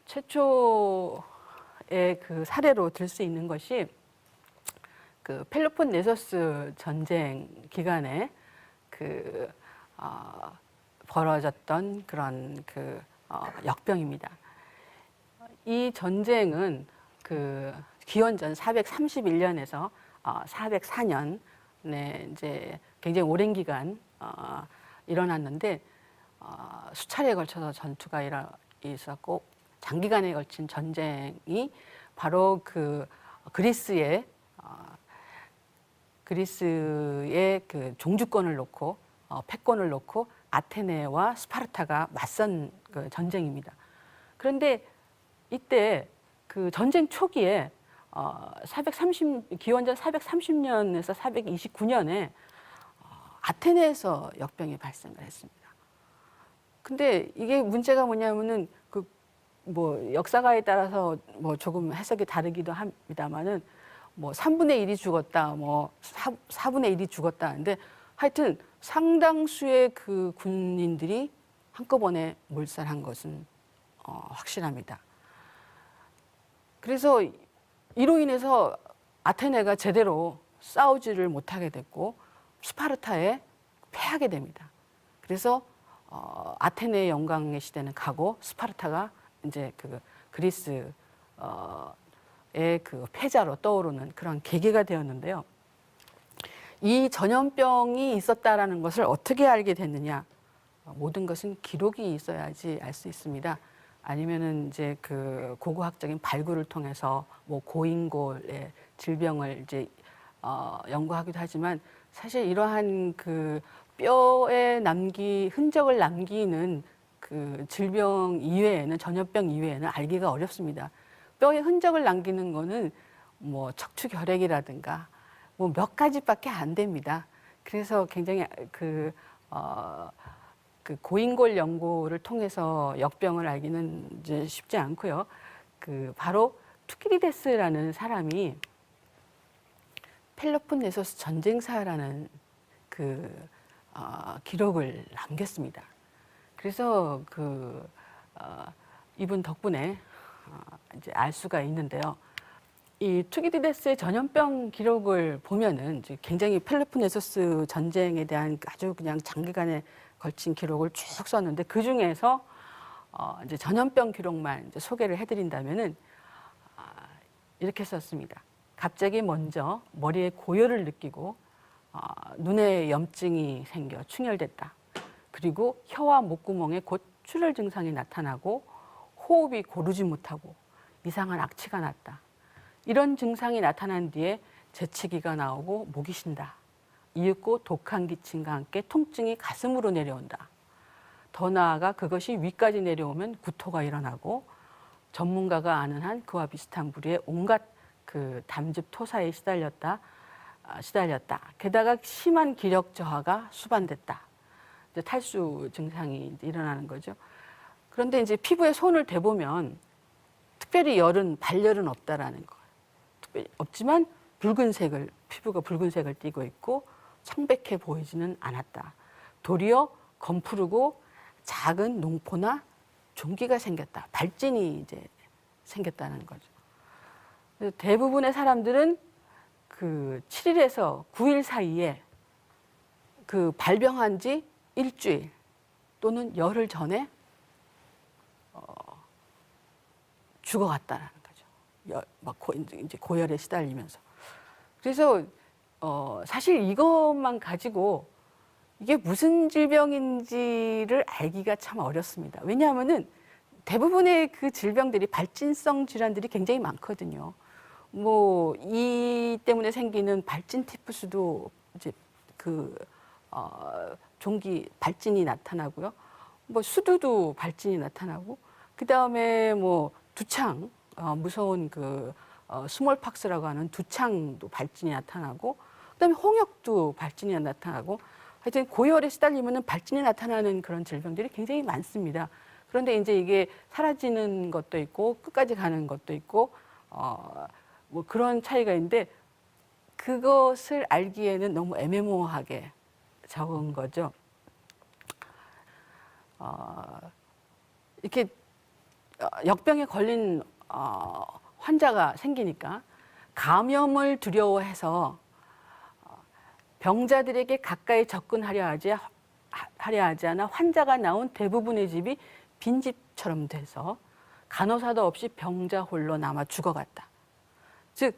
최초의 그 사례로 들 수 있는 것이 그 펠로폰네소스 전쟁 기간에 그 벌어졌던 그런 그 역병입니다. 이 전쟁은 그 기원전 431년에서 404년에 이제 굉장히 오랜 기간 일어났는데 수차례에 걸쳐서 전투가 있었고 장기간에 걸친 전쟁이 바로 그 그리스의 그 종주권을 놓고 패권을 놓고 아테네와 스파르타가 맞선 그 전쟁입니다. 그런데 이때 그 전쟁 초기에 기원전 430년에서 429년에 아테네에서 역병이 발생을 했습니다. 근데 이게 문제가 뭐냐면은 그 뭐 역사가에 따라서 뭐 조금 해석이 다르기도 합니다만은 뭐 3분의 1이 죽었다, 뭐 4분의 1이 죽었다 하는데 하여튼 상당수의 그 군인들이 한꺼번에 몰살한 것은 확실합니다. 그래서 이로 인해서 아테네가 제대로 싸우지를 못하게 됐고 스파르타에 패하게 됩니다. 그래서 아테네의 영광의 시대는 가고 스파르타가 이제 그 그리스의 그 패자로 떠오르는 그런 계기가 되었는데요. 이 전염병이 있었다라는 것을 어떻게 알게 됐느냐? 모든 것은 기록이 있어야지 알 수 있습니다. 아니면은 이제 그 고고학적인 발굴을 통해서 뭐 고인골의 질병을 이제 연구하기도 하지만 사실 이러한 그 뼈에 흔적을 남기는 그 질병 이외에는 전염병 이외에는 알기가 어렵습니다. 뼈에 흔적을 남기는 거는 뭐 척추 결핵이라든가 뭐 몇 가지밖에 안 됩니다. 그래서 굉장히 그 고인골 연구를 통해서 역병을 알기는 이제 쉽지 않고요. 그 바로 투키디데스라는 사람이 펠로폰네소스 전쟁사라는 그 기록을 남겼습니다. 그래서 이분 덕분에 이제 알 수가 있는데요. 이 투키디데스의 전염병 기록을 보면은 이제 굉장히 펠로폰네소스 전쟁에 대한 아주 그냥 장기간에 걸친 기록을 쭉 썼는데 그 중에서 이제 전염병 기록만 이제 소개를 해드린다면은 이렇게 썼습니다. 갑자기 먼저 머리에 고열을 느끼고 눈에 염증이 생겨 충혈됐다. 그리고 혀와 목구멍에 곧 출혈 증상이 나타나고 호흡이 고르지 못하고 이상한 악취가 났다. 이런 증상이 나타난 뒤에 재채기가 나오고 목이 쉰다. 이윽고 독한 기침과 함께 통증이 가슴으로 내려온다. 더 나아가 그것이 위까지 내려오면 구토가 일어나고 전문가가 아는 한 그와 비슷한 부류의 온갖 그 담즙 토사에 시달렸다. 게다가 심한 기력 저하가 수반됐다. 이제 탈수 증상이 이제 일어나는 거죠. 그런데 이제 피부에 손을 대보면 특별히 발열은 없다라는 거예요. 특별히 없지만 피부가 붉은색을 띠고 있고 청백해 보이지는 않았다. 도리어 검푸르고 작은 농포나 종기가 생겼다. 발진이 이제 생겼다는 거죠. 그래서 대부분의 사람들은 그 7일에서 9일 사이에 그 발병한 지 일주일 또는 열흘 전에 죽어갔다라는 거죠. 이제 고열에 시달리면서. 그래서 사실 이것만 가지고 이게 무슨 질병인지를 알기가 참 어렵습니다. 왜냐하면은 대부분의 그 질병들이 발진성 질환들이 굉장히 많거든요. 뭐 이 때문에 생기는 발진 티푸스도 이제 종기 발진이 나타나고요. 뭐 수두도 발진이 나타나고 그 다음에 뭐 두창 무서운 스몰팍스라고 하는 두창도 발진이 나타나고 그다음에 홍역도 발진이 나타나고 하여튼 고열에 시달리면은 발진이 나타나는 그런 질병들이 굉장히 많습니다. 그런데 이제 이게 사라지는 것도 있고 끝까지 가는 것도 있고 뭐 그런 차이가 있는데 그것을 알기에는 너무 애매모호하게 적은 거죠. 이렇게 역병에 걸린 환자가 생기니까 감염을 두려워해서 병자들에게 가까이 접근하려 하지 않아 환자가 나온 대부분의 집이 빈집처럼 돼서 간호사도 없이 병자 홀로 남아 죽어갔다. 즉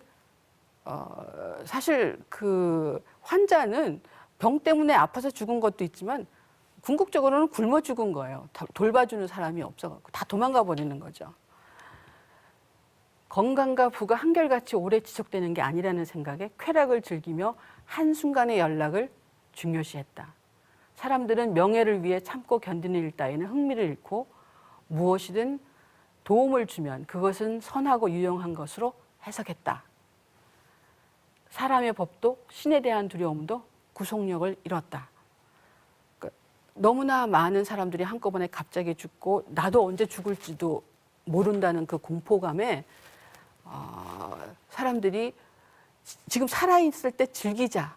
사실 그 환자는 병 때문에 아파서 죽은 것도 있지만 궁극적으로는 굶어 죽은 거예요. 돌봐주는 사람이 없어갖고 다 도망가 버리는 거죠. 건강과 부가 한결같이 오래 지속되는 게 아니라는 생각에 쾌락을 즐기며 한순간의 연락을 중요시했다. 사람들은 명예를 위해 참고 견디는 일 따위는 흥미를 잃고 무엇이든 도움을 주면 그것은 선하고 유용한 것으로 해석했다. 사람의 법도 신에 대한 두려움도 구속력을 잃었다. 너무나 많은 사람들이 한꺼번에 갑자기 죽고 나도 언제 죽을지도 모른다는 그 공포감에 사람들이 지금 살아있을 때 즐기자.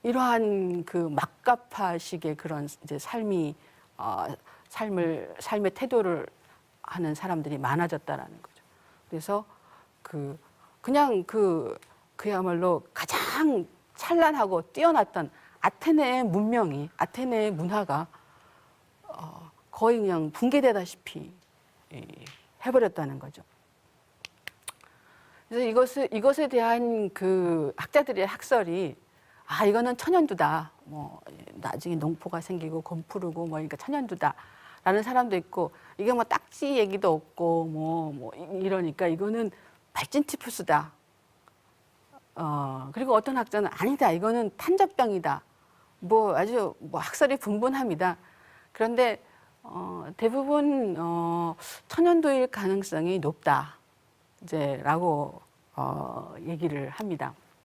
이러한 그 막가파식의 그런 이제 삶의 태도를 하는 사람들이 많아졌다라는 거죠. 그래서 그야말로 가장 찬란하고 뛰어났던 아테네의 문명이, 아테네의 문화가 거의 그냥 붕괴되다시피 해버렸다는 거죠. 그래서 이것에 대한 그 학자들의 학설이 이거는 천연두다. 뭐 나중에 농포가 생기고 곰푸르고 뭐 그러니까 천연두다라는 사람도 있고 이게 뭐 딱지 얘기도 없고 뭐 이러니까 이거는 발진티푸스다. 그리고 어떤 학자는 아니다. 이거는 탄저병이다. 뭐 아주 뭐 학설이 분분합니다. 그런데 대부분 천연두일 가능성이 높다. 이제라고 얘기를 합니다.